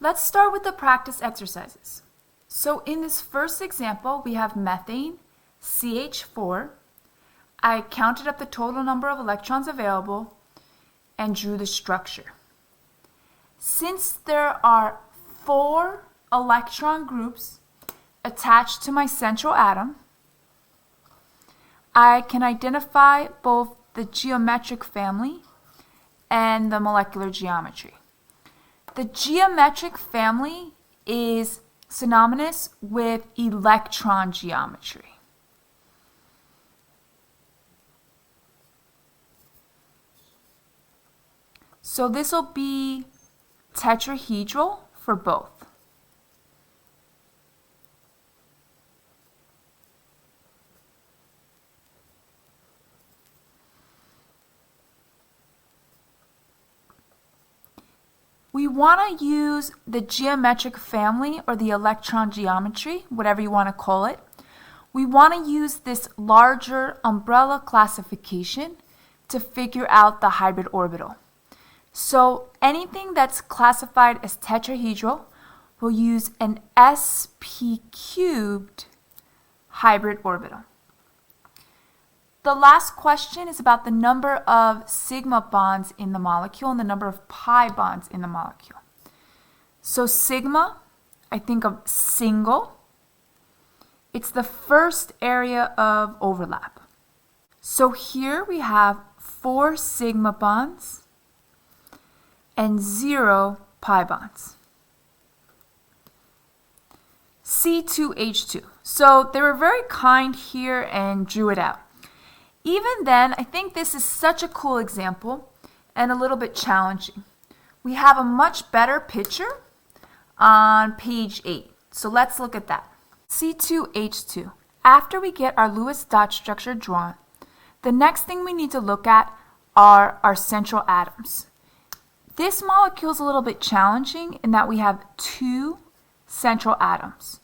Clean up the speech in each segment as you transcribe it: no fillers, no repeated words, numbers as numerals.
Let's start with the practice exercises. So in this first example, we have methane, CH4. I counted up the total number of electrons available and drew the structure. Since there are 4 electron groups attached to my central atom, I can identify both the geometric family and the molecular geometry. The geometric family is synonymous with electron geometry. So this will be tetrahedral for both. We want to use the geometric family or the electron geometry, whatever you want to call it. We want to use this larger umbrella classification to figure out the hybrid orbital. So anything that's classified as tetrahedral will use an sp cubed hybrid orbital. The last question is about the number of sigma bonds in the molecule and the number of pi bonds in the molecule. So sigma, I think of single. It's the first area of overlap. So here we have 4 sigma bonds and 0 pi bonds. C2H2. So they were very kind here and drew it out. Even then, I think this is such a cool example and a little bit challenging. We have a much better picture on page 8. So let's look at that. C2H2. After we get our Lewis dot structure drawn, the next thing we need to look at are our central atoms. This molecule is a little bit challenging in that we have 2 central atoms.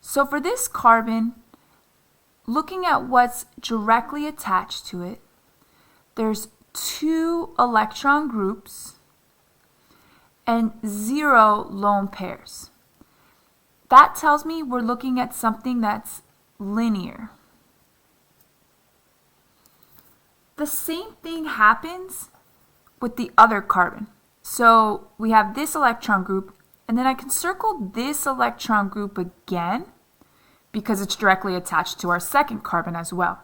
So for this carbon, looking at what's directly attached to it, there's 2 electron groups and 0 lone pairs. That tells me we're looking at something that's linear. The same thing happens with the other carbon. So we have this electron group, and then I can circle this electron group again because it's directly attached to our second carbon as well.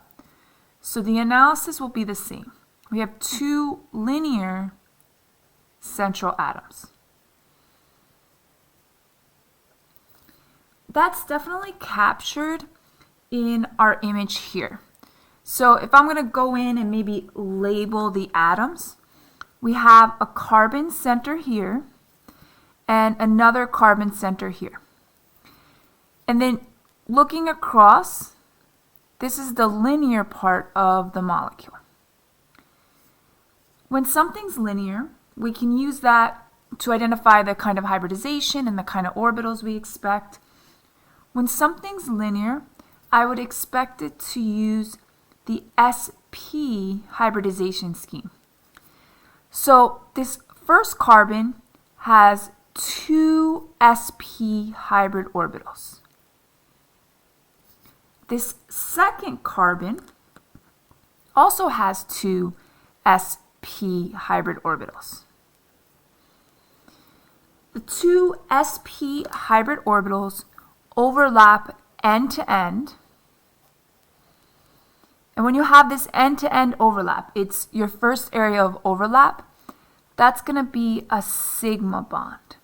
So the analysis will be the same. We have 2 linear central atoms. That's definitely captured in our image here. So if I'm going to go in and maybe label the atoms, we have a carbon center here and another carbon center here. And then looking across, this is the linear part of the molecule. When something's linear, we can use that to identify the kind of hybridization and the kind of orbitals we expect. When something's linear, I would expect it to use the sp hybridization scheme. So this first carbon has 2 sp hybrid orbitals. This second carbon also has 2 sp hybrid orbitals. The 2 sp hybrid orbitals overlap end to end. And when you have this end-to-end overlap, it's your first area of overlap, that's going to be a sigma bond.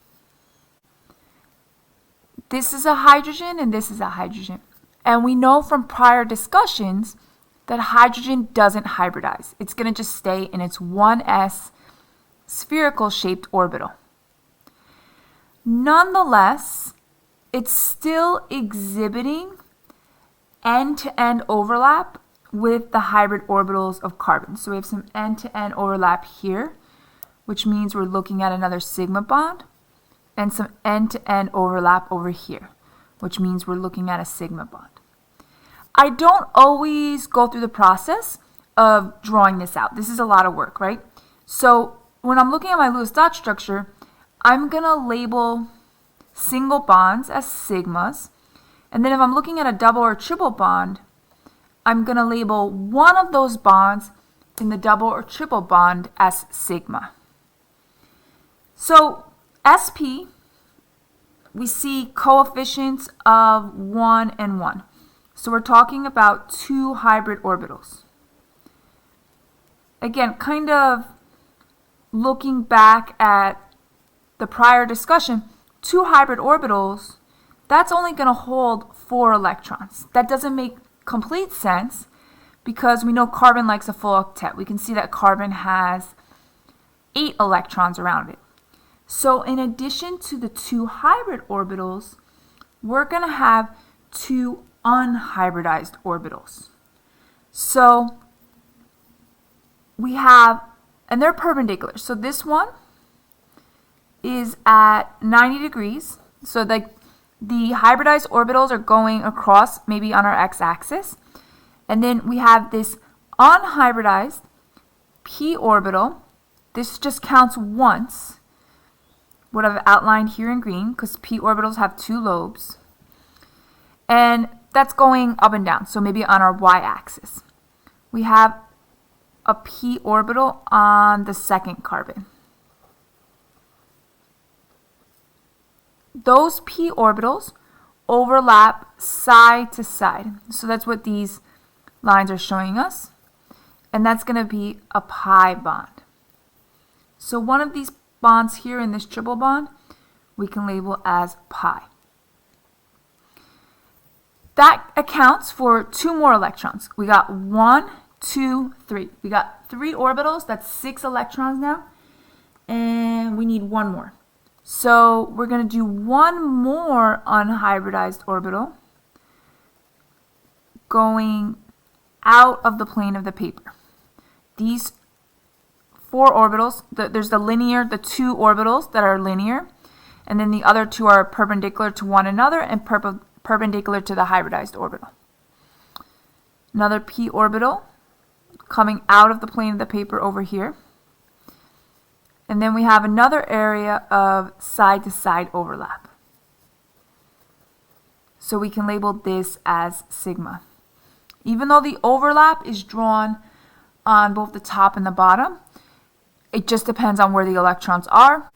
This is a hydrogen and this is a hydrogen. And we know from prior discussions that hydrogen doesn't hybridize. It's going to just stay in its 1s spherical shaped orbital. Nonetheless, it's still exhibiting end-to-end overlap with the hybrid orbitals of carbon. So we have some end-to-end overlap here, which means we're looking at another sigma bond, and some end-to-end overlap over here, which means we're looking at a sigma bond. I don't always go through the process of drawing this out. This is a lot of work, right? So when I'm looking at my Lewis dot structure, I'm going to label single bonds as sigmas. And then if I'm looking at a double or triple bond, I'm going to label one of those bonds in the double or triple bond as sigma. So sp, we see coefficients of 1 and 1. So we're talking about two hybrid orbitals. Again, kind of looking back at the prior discussion, two hybrid orbitals, that's only going to hold 4 electrons. That doesn't make complete sense because we know carbon likes a full octet. We can see that carbon has 8 electrons around it. So in addition to the two hybrid orbitals, we're going to have two unhybridized orbitals. So we have, and they're perpendicular. So this one is at 90 degrees. So the hybridized orbitals are going across, maybe on our x-axis. And then we have this unhybridized p orbital. This just counts once, what I've outlined here in green, because p orbitals have 2 lobes. And that's going up and down, so maybe on our y-axis. We have a p orbital on the second carbon. Those p orbitals overlap side to side. So that's what these lines are showing us. And that's going to be a pi bond. So one of these bonds here in this triple bond, we can label as pi. That accounts for 2 more electrons. We got 1, 2, 3. We got 3 orbitals, that's 6 electrons now. And we need 1 more. So we're going to do 1 more unhybridized orbital going out of the plane of the paper. These 4 orbitals, there's the 2 orbitals that are linear, and then the other 2 are perpendicular to one another and perpendicular to the hybridized orbital. Another p orbital coming out of the plane of the paper over here. And then we have another area of side-to-side overlap. So we can label this as sigma. Even though the overlap is drawn on both the top and the bottom, it just depends on where the electrons are.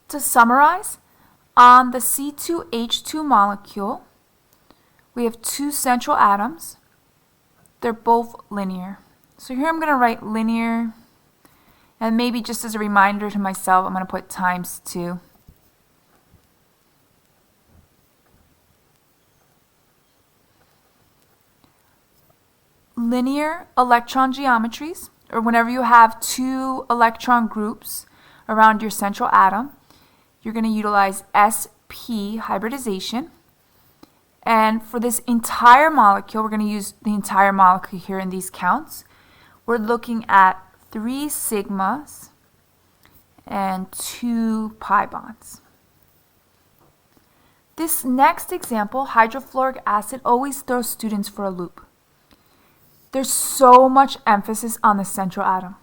To summarize, on the C2H2 molecule, we have 2 central atoms. They're both linear. So here I'm going to write linear, and maybe just as a reminder to myself, I'm going to put times 2. Linear electron geometries, or whenever you have 2 electron groups around your central atom, you're going to utilize sp hybridization. And for this entire molecule, we're going to use the entire molecule here in these counts. We're looking at 3 sigmas and 2 pi bonds. This next example, hydrofluoric acid, always throws students for a loop. There's so much emphasis on the central atom.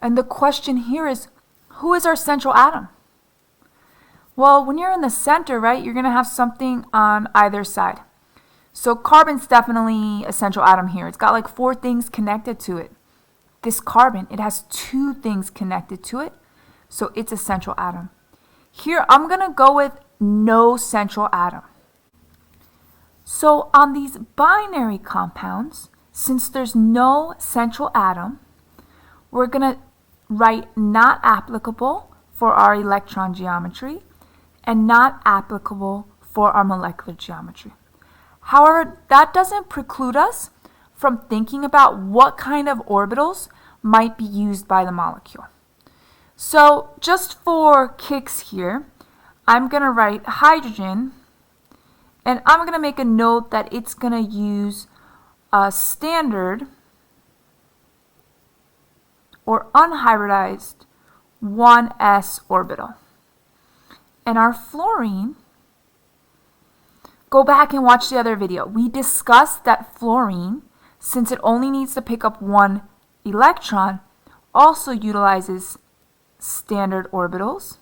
And the question here is, who is our central atom? Well, when you're in the center, right, you're going to have something on either side. So carbon's definitely a central atom here. It's got like 4 things connected to it. This carbon, it has 2 things connected to it, so it's a central atom. Here, I'm going to go with no central atom. So on these binary compounds, since there's no central atom, we're going to write not applicable for our electron geometry and not applicable for our molecular geometry. However, that doesn't preclude us from thinking about what kind of orbitals might be used by the molecule. So just for kicks here, I'm going to write hydrogen, and I'm going to make a note that it's going to use a standard or unhybridized 1s orbital. And our fluorine, go back and watch the other video. We discussed that fluorine, since it only needs to pick up 1 electron, also utilizes standard orbitals.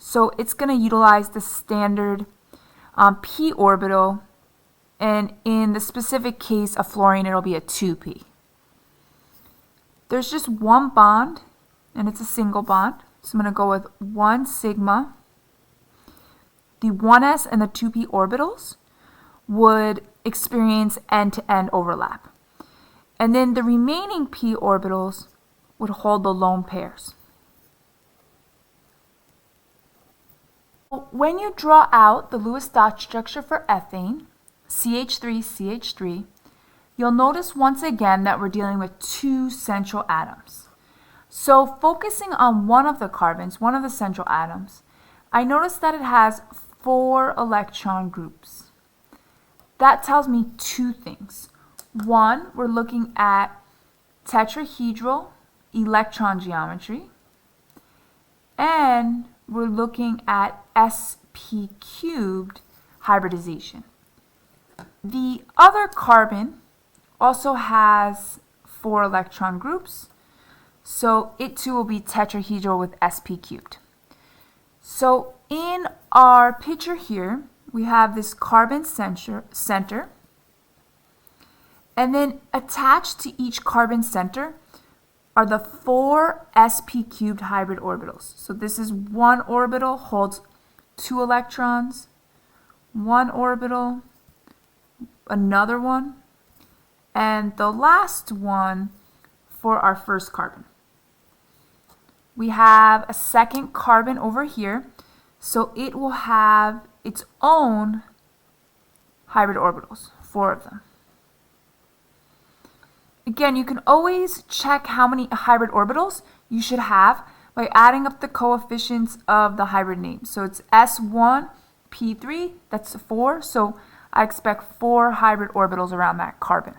So it's going to utilize the standard p orbital, and in the specific case of fluorine, it'll be a 2p. There's just one bond, and it's a single bond. So I'm going to go with 1 sigma. The 1s and the 2p orbitals would experience end-to-end overlap. And then the remaining p orbitals would hold the lone pairs. When you draw out the Lewis dot structure for ethane, CH3, you'll notice once again that we're dealing with two central atoms. So focusing on one of the carbons, one of the central atoms, I notice that it has 4 electron groups. That tells me two things. One, we're looking at tetrahedral electron geometry, and we're looking at sp cubed hybridization. The other carbon also has 4 electron groups, so it too will be tetrahedral with sp cubed. So in our picture here, we have this carbon center, and then attached to each carbon center are the 4 sp cubed hybrid orbitals. So this is one orbital, holds 2 electrons, one orbital, another one, and the last one for our first carbon. We have a second carbon over here, so it will have its own hybrid orbitals, 4 of them. Again, you can always check how many hybrid orbitals you should have by adding up the coefficients of the hybrid name. So it's S1P3, that's 4, so I expect 4 hybrid orbitals around that carbon.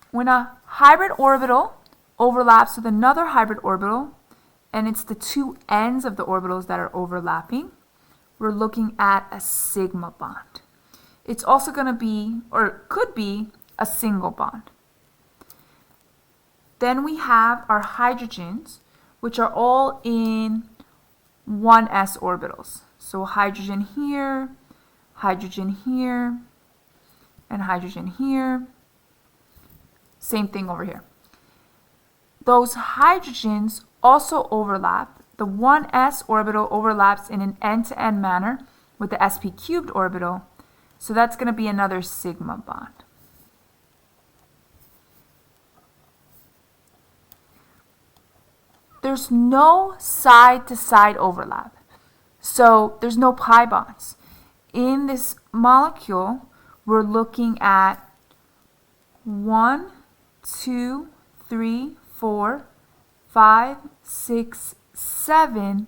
When a hybrid orbital overlaps with another hybrid orbital, and it's the two ends of the orbitals that are overlapping, we're looking at a sigma bond. It's also going to be, or could be, a single bond. Then we have our hydrogens, which are all in 1s orbitals. So hydrogen here, and hydrogen here. Same thing over here. Those hydrogens also overlap. The 1s orbital overlaps in an end-to-end manner with the sp cubed orbital. So that's going to be another sigma bond. There's no side-to-side overlap. So there's no pi bonds. In this molecule, we're looking at 1, 2, 3, 4, 5, 6, 7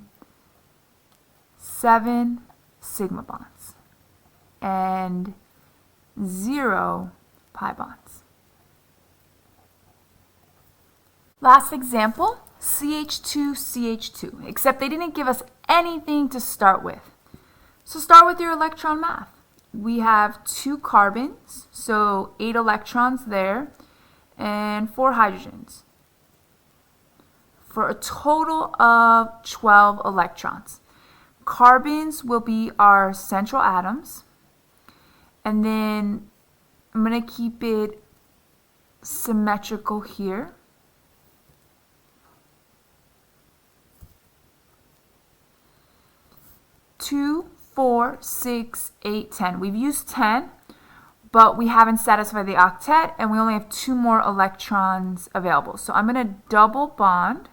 sigma bonds and 0 pi bonds. Last example, CH2, except they didn't give us anything to start with. So start with your electron math. We have 2 carbons, so 8 electrons there, and 4 hydrogens, for a total of 12 electrons. Carbons will be our central atoms, and then I'm going to keep it symmetrical here. 2, 4, 6, 8, 10. We've used 10, but we haven't satisfied the octet, and we only have 2 more electrons available. So I'm going to double bond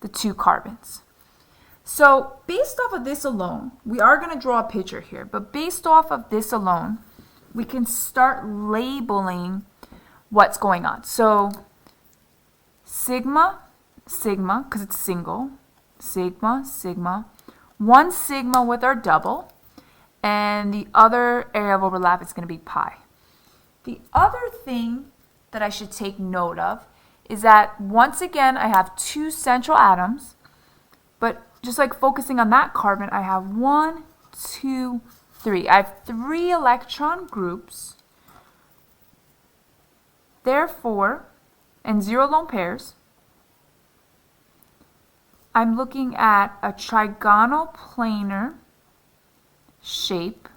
the 2 carbons. So based off of this alone, we are going to draw a picture here, but based off of this alone, we can start labeling what's going on. So sigma, because it's single, sigma, 1 sigma with our double, and the other area of overlap is going to be pi. The other thing that I should take note of is that once again I have 2 central atoms, but just like focusing on that carbon, I have 1, 2, 3. I have 3 electron groups, therefore, and 0 lone pairs. I'm looking at a trigonal planar shape,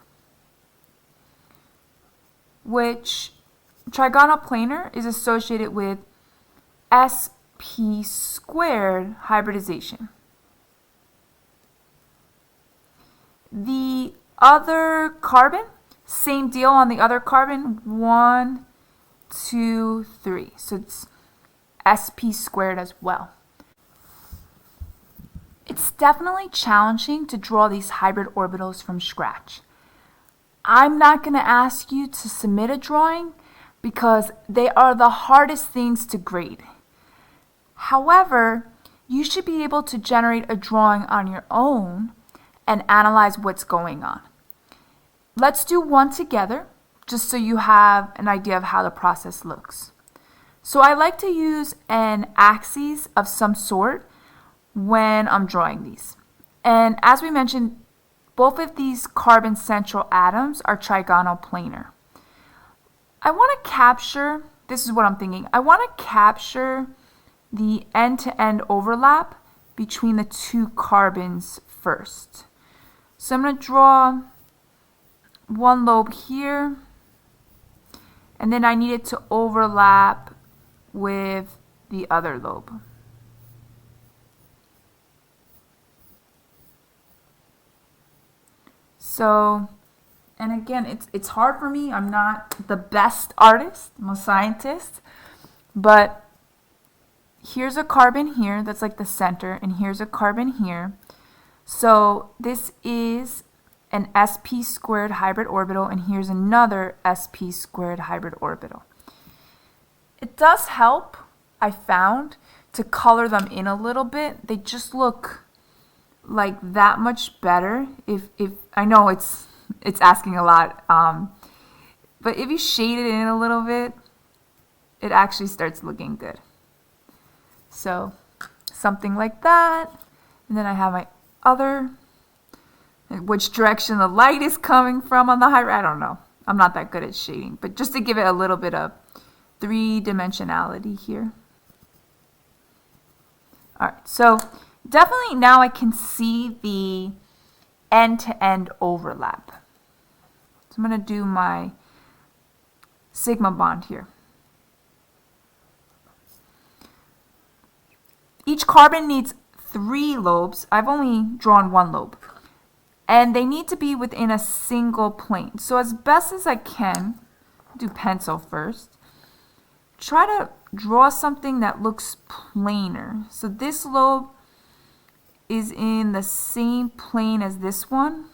which trigonal planar is associated with sp squared hybridization. The other carbon, same deal on the other carbon, 1, 2, 3. So it's sp squared as well. It's definitely challenging to draw these hybrid orbitals from scratch. I'm not going to ask you to submit a drawing because they are the hardest things to grade. However, you should be able to generate a drawing on your own and analyze what's going on. Let's do one together just so you have an idea of how the process looks. So I like to use an axis of some sort when I'm drawing these. And as we mentioned, both of these carbon central atoms are trigonal planar. I want to capture, this is what I'm thinking, I want to capture the end-to-end overlap between the two carbons first. So I'm going to draw one lobe here, and then I need it to overlap with the other lobe. So, and again, it's hard for me. I'm not the best artist. I'm a scientist. But here's a carbon here that's like the center, and here's a carbon here. So this is an sp squared hybrid orbital, and here's another sp squared hybrid orbital. It does help, I found, to color them in a little bit. They just look like that much better. If I know it's asking a lot, but if you shade it in a little bit, it actually starts looking good. So something like that, and then I have my other, which direction the light is coming from on the hybrid, I don't know. I'm not that good at shading, but just to give it a little bit of three-dimensionality here. All right, so definitely now I can see the end-to-end overlap. So I'm going to do my sigma bond here. Each carbon needs 3 lobes. I've only drawn 1 lobe. And they need to be within a single plane. So as best as I can, do pencil first, try to draw something that looks planar. So this lobe is in the same plane as this one.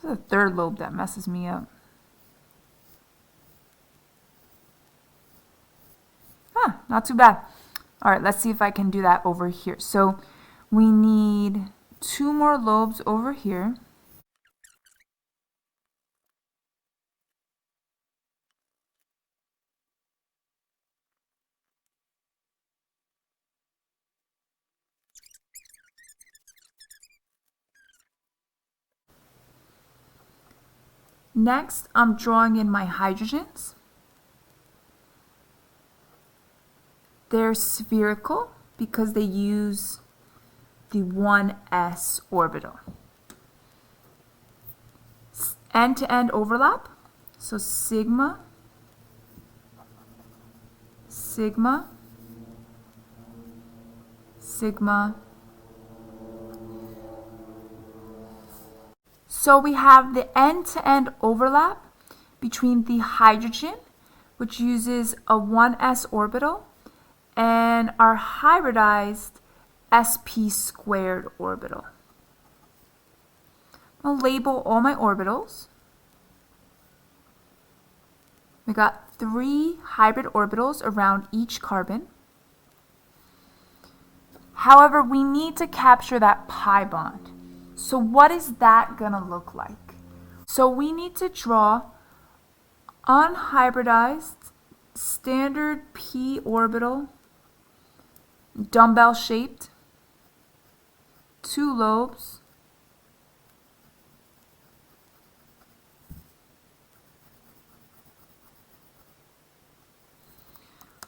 This is the third lobe that messes me up. Not too bad. All right, let's see if I can do that over here. So we need 2 more lobes over here. Next, I'm drawing in my hydrogens. They're spherical because they use the 1s orbital. End-to-end overlap, so sigma, sigma, sigma. So we have the end-to-end overlap between the hydrogen, which uses a 1s orbital, and our hybridized sp squared orbital. I'll label all my orbitals. We got 3 hybrid orbitals around each carbon. However, we need to capture that pi bond. So what is that going to look like? So we need to draw unhybridized standard p orbital, dumbbell shaped, 2 lobes,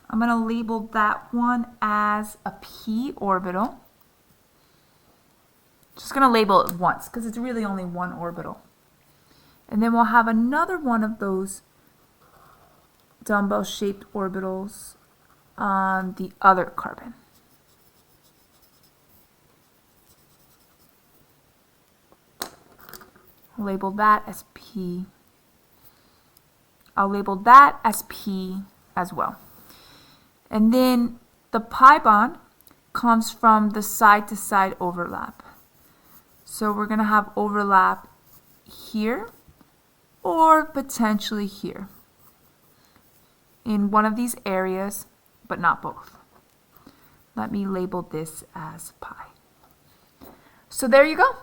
I'm going to label that one as a p orbital. Just going to label it once because it's really only one orbital. And then we'll have another one of those dumbbell-shaped orbitals on the other carbon. I'll label that as P. I'll label that as P as well. And then the pi bond comes from the side-to-side overlap. So we're going to have overlap here or potentially here in one of these areas, but not both. Let me label this as pi. So there you go.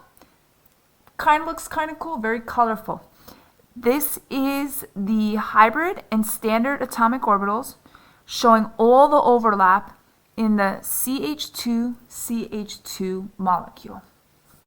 Looks kind of cool, very colorful. This is the hybrid and standard atomic orbitals showing all the overlap in the CH2-CH2 molecule.